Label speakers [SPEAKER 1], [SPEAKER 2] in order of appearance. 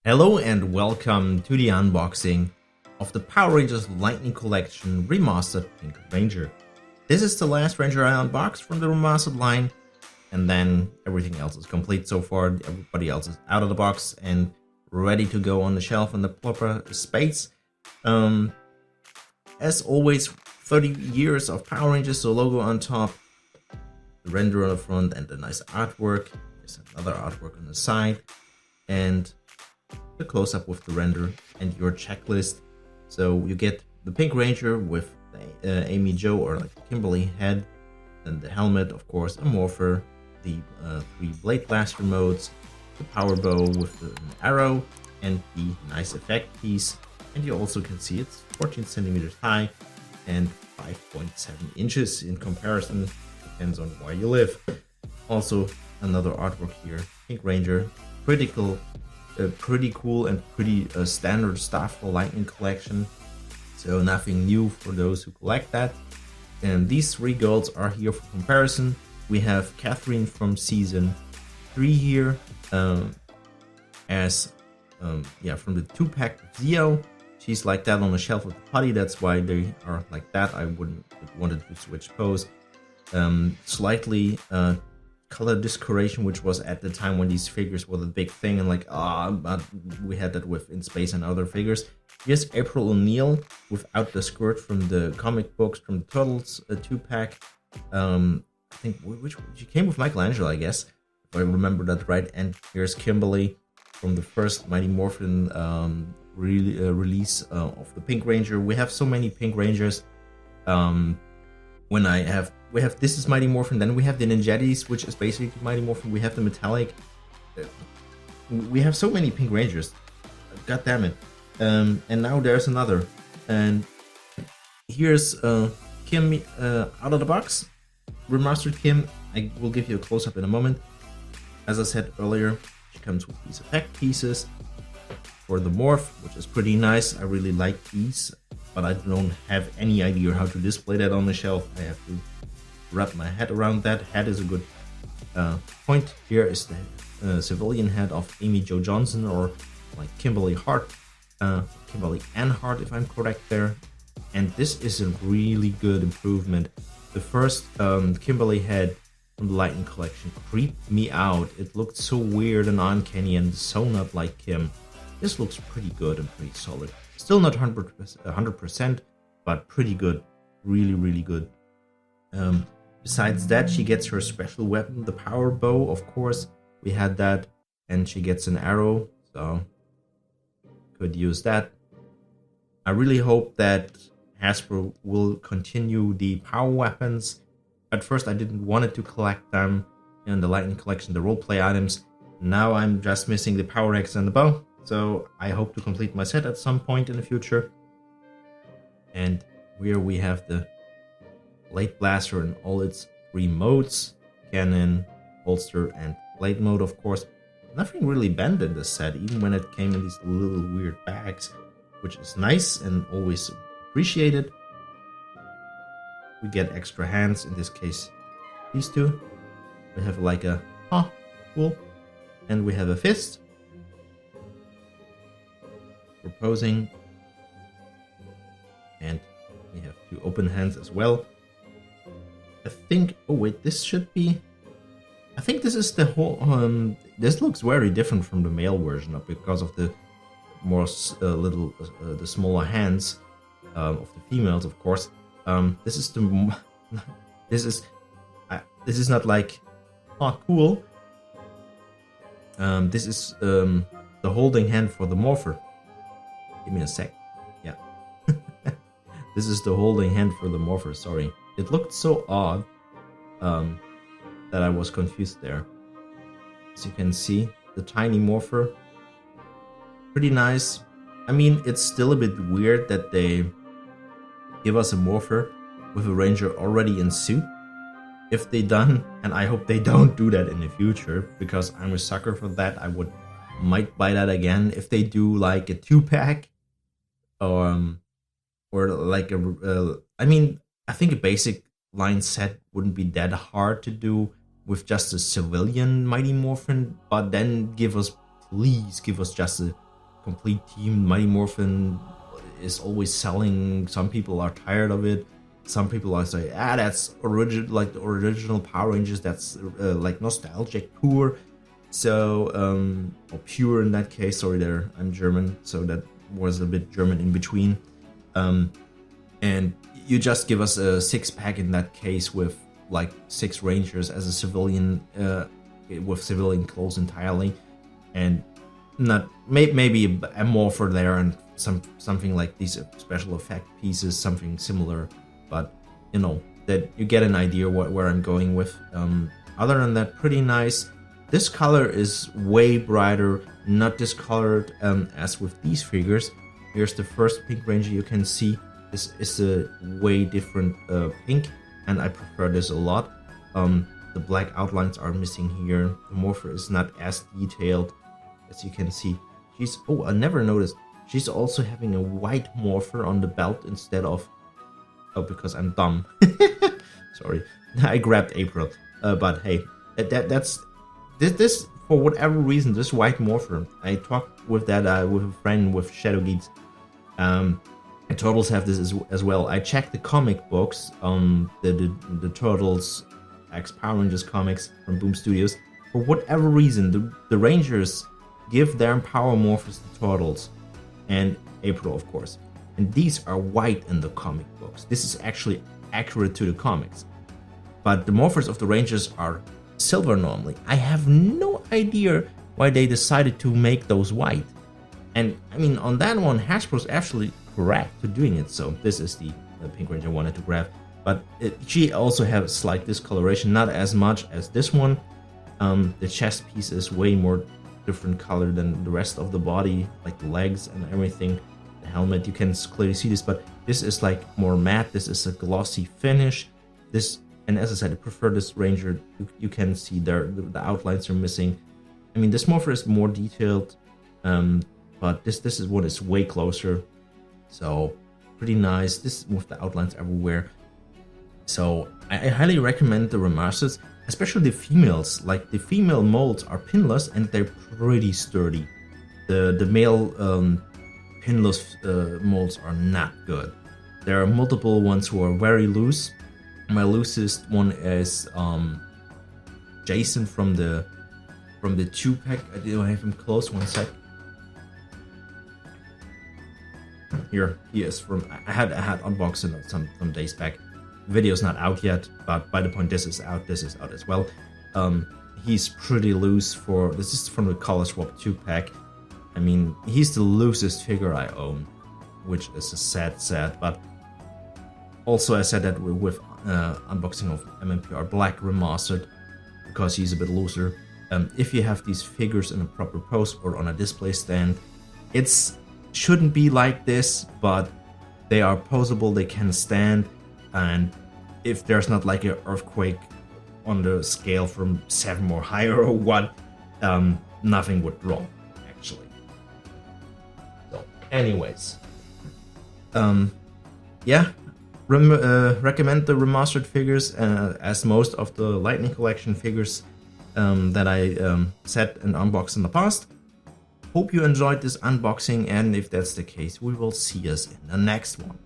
[SPEAKER 1] Hello and welcome to the unboxing of the Power Rangers Lightning Collection Remastered Pink Ranger. This is the last Ranger I unboxed from the Remastered line, and then everything else is complete so far. Everybody else is out of the box and ready to go on the shelf in the proper space. As always, 30 years of Power Rangers, the logo on top, the render on the front, and the nice artwork. There's another artwork on the side, and the close-up with the render and your checklist. So you get the Pink Ranger with the Amy Jo or like Kimberly head, and the helmet, of course, a morpher, the 3 blade blaster modes, the power bow with an arrow, and the nice effect piece. And you also can see it's 14 centimeters high and 5.7 inches in comparison. Depends on where you live. Also another artwork here, Pink Ranger, pretty cool and pretty standard stuff for Lightning Collection. So nothing new for those who collect that. And these 3 girls are here for comparison. We have Catherine from season 3 here, from the 2-pack Zio. She's like that on the shelf with the putty, that's why they are like that. I wouldn't wanted to switch pose. Slightly color discoloration, which was at the time when these figures were the big thing, and like but we had that with In Space and other figures. Here's April O'Neil without the skirt from the comic books, from the Turtles 2-pack. I think which she came with Michelangelo, I guess, if I remember that right. And here's Kimberly from the first Mighty Morphin release of the Pink Ranger. We have so many Pink Rangers. We have This is Mighty Morphin, then we have the Ninjettis, which is basically Mighty Morphin. We have the Metallic. We have so many Pink Rangers. God damn it. And now there's another. And here's Kim out of the box. Remastered Kim. I will give you a close-up in a moment. As I said earlier, she comes with these effect pieces for the morph, which is pretty nice. I really like these, but I don't have any idea how to display that on the shelf. I have to wrap my head around that. Head is a good point. Here is the civilian head of Amy Jo Johnson, or like Kimberly Hart, Kimberly Ann Hart, if I'm correct there. And this is a really good improvement. The first Kimberly head from the Lightning Collection creeped me out. It looked so weird and uncanny and so not like Kim. This looks pretty good and pretty solid. Still not 100%, but pretty good. Really, really good. Besides that, she gets her special weapon, the power bow, of course. We had that. And she gets an arrow, so could use that. I really hope that Hasbro will continue the power weapons. At first I didn't want it to collect them in the Lightning Collection, the roleplay items. Now I'm just missing the power axe and the bow. So I hope to complete my set at some point in the future. And here we have the blade blaster in all its 3 modes: cannon, holster, and blade mode, of course. Nothing really bent in this set, even when it came in these little weird bags, which is nice and always appreciated. We get extra hands, in this case these 2. We have like a cool, and we have a fist for posing, and we have 2 open hands as well. I think, oh wait, this should be, I think this is the whole, this looks very different from the male version because of the more the smaller hands of the females, of course. This is the, this is not like, cool. This is the holding hand for the morpher. Give me a sec. Yeah. This is the holding hand for the morpher, sorry. It looked so odd that I was confused there. As you can see, the tiny morpher. Pretty nice. I mean, it's still a bit weird that they give us a morpher with a ranger already in suit. If they done, and I hope they don't do that in the future, because I'm a sucker for that. I might buy that again. If they do like a 2-pack, or like I mean, I think a basic line set wouldn't be that hard to do with just a civilian Mighty Morphin, but then please give us just a complete team. Mighty Morphin is always selling. Some people are tired of it. Some people are saying, that's like the original Power Rangers. That's like nostalgic, poor. So, or pure in that case. Sorry, there, I'm German, so that was a bit German in between. And you just give us a 6-pack in that case with like 6 Rangers as a civilian, with civilian clothes entirely, and not maybe a morpher there and something like these special effect pieces, something similar. But you know that you get an idea where I'm going with. Other than that, pretty nice. This color is way brighter, not discolored as with these figures. Here's the first Pink Ranger you can see. This is a way different pink, and I prefer this a lot. The black outlines are missing here. The morpher is not as detailed as you can see. I never noticed. She's also having a white morpher on the belt instead of... Oh, because I'm dumb. Sorry, I grabbed April. But hey, that's this for whatever reason. This white morpher. I talked with that with a friend with Shadow Geeks. And Turtles have this as well. I checked the comic books. The Turtles X Power Rangers comics from Boom Studios. For whatever reason, the Rangers give their power morphers to Turtles, and April, of course. And these are white in the comic books. This is actually accurate to the comics. But the morphers of the Rangers are silver normally. I have no idea why they decided to make those white. And I mean, on that one, Hasbro's actually correct to doing it. So this is the Pink Ranger I wanted to grab. But she also has slight discoloration, not as much as this one. The chest piece is way more different color than the rest of the body, like the legs and everything. The helmet, you can clearly see this, but this is like more matte. This is a glossy finish. This, and as I said, I prefer this Ranger. You can see there the outlines are missing. I mean, this morpher is more detailed, but this is one is way closer. So pretty nice. This with the outlines everywhere. So I highly recommend the remasters, especially the females. Like the female molds are pinless and they're pretty sturdy. The male pinless molds are not good. There are multiple ones who are very loose. My loosest one is Jason from the 2-pack. I didn't have him close. One sec. Here he is from. I had unboxing some days back. Video's not out yet, but by the point this is out as well. He's pretty loose for this is from the Color Swap 2-pack. I mean, he's the loosest figure I own, which is a sad. But also I said that with unboxing of MMPR Black Remastered, because he's a bit looser. If you have these figures in a proper pose or on a display stand, it's shouldn't be like this, but they are posable, they can stand, and if there's not like an earthquake on the scale from 7 or higher or what, nothing would wrong, actually. So, anyways, yeah, recommend the remastered figures, as most of the Lightning Collection figures that I set and unboxed in the past. Hope you enjoyed this unboxing, and if that's the case, we will see us in the next one.